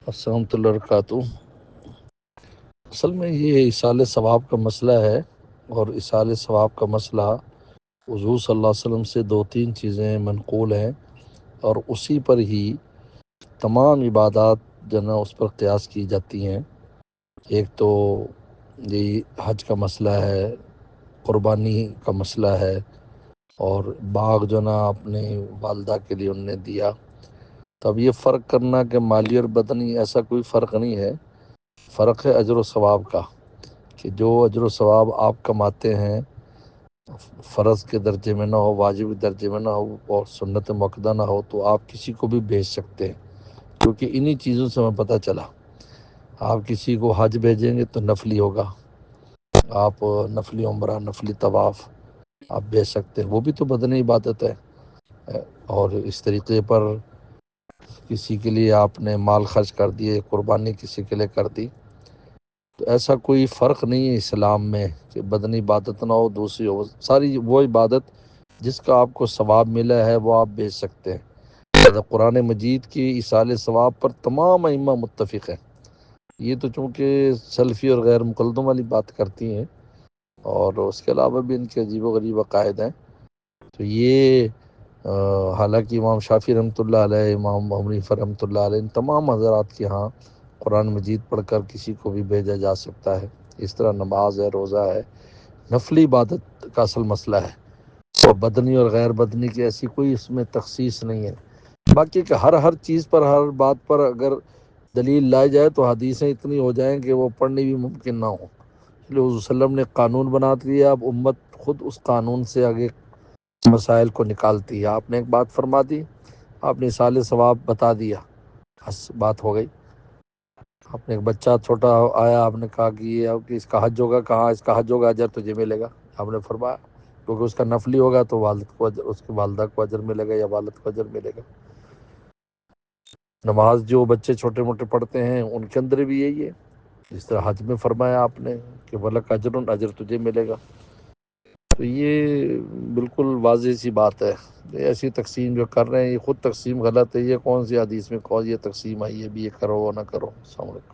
السلام اللہ وبرکاتہ۔ اصل میں یہ ایصال ثواب کا مسئلہ ہے، اور ایصال ثواب کا مسئلہ حضور صلی اللہ علیہ وسلم سے 2-3 چیزیں منقول ہیں، اور اسی پر ہی تمام عبادات جو نا اس پر قیاس کی جاتی ہیں۔ ایک تو یہ حج کا مسئلہ ہے، قربانی کا مسئلہ ہے، اور باغ جو نا اپنے والدہ کے لیے انہوں نے دیا۔ تو اب یہ فرق کرنا کہ مالی اور بدنی، ایسا کوئی فرق نہیں ہے، فرق ہے اجر و ثواب کا، کہ جو اجر و ثواب آپ کماتے ہیں فرض کے درجے میں نہ ہو، واجب درجے میں نہ ہو، اور سنت مؤکدہ نہ ہو، تو آپ کسی کو بھی بھیج سکتے ہیں، کیونکہ انہی چیزوں سے ہمیں پتہ چلا۔ آپ کسی کو حج بھیجیں گے تو نفلی ہوگا، آپ نفلی عمرہ، نفلی طواف آپ بھیج سکتے ہیں، وہ بھی تو بدنی عبادت ہے۔ اور اس طریقے پر کسی کے لیے آپ نے مال خرچ کر دیے، قربانی کسی کے لیے کر دی، تو ایسا کوئی فرق نہیں ہے اسلام میں کہ بدنی عبادت نہ ہو، دوسری ہو، ساری وہ عبادت جس کا آپ کو ثواب ملا ہے وہ آپ بھیج سکتے ہیں۔ قرآن مجید کی ایصال ثواب پر تمام ائمہ متفق ہیں۔ یہ تو چونکہ سلفی اور غیر مقلدوں والی بات کرتی ہیں، اور اس کے علاوہ بھی ان کے عجیب و غریب عقائد ہیں، تو یہ حالانکہ امام شافعی رحمۃ اللہ علیہ، امام ابو حنیفہ رحمۃ اللہ علیہ، ان تمام حضرات کے ہاں قرآن مجید پڑھ کر کسی کو بھی بھیجا جا سکتا ہے۔ اس طرح نماز ہے، روزہ ہے، نفلی عبادت کا اصل مسئلہ ہے، اور بدنی اور غیر بدنی کی ایسی کوئی اس میں تخصیص نہیں ہے۔ باقی کہ ہر چیز پر، ہر بات پر اگر دلیل لائی جائے تو حدیثیں اتنی ہو جائیں کہ وہ پڑھنی بھی ممکن نہ ہو۔ اس لیے حضور صلی اللہ علیہ وسلم نے قانون بنا دیا، اب امت خود اس قانون سے آگے مسائل کو نکالتی ہے۔ آپ نے ایک بات فرما دی، آپ نے ایصال ثواب بتا دیا، بس بات ہو گئی۔ آپ نے ایک بچہ چھوٹا آیا، آپ نے کہا کہ یہ اب اس کا حج ہوگا، کہاں اس کا حج ہوگا، اجر تجھے ملے گا، آپ نے فرمایا، کیونکہ اس کا نفلی ہوگا تو والد کو اجر، اس کی والدہ کو اجر ملے گا یا والد کو اجر ملے گا۔ نماز جو بچے چھوٹے موٹے پڑھتے ہیں ان کے اندر بھی یہی ہے، جس طرح حج میں فرمایا آپ نے کہ وَلَكَ أَجْرٌ، اجر تجھے ملے گا۔ تو یہ بالکل واضح سی بات ہے۔ ایسی تقسیم جو کر رہے ہیں یہ خود تقسیم غلط ہے، یہ کون سی حدیث میں کون یہ تقسیم آئی ہے بھی یہ کرو وہ نہ کرو۔ السلام علیکم۔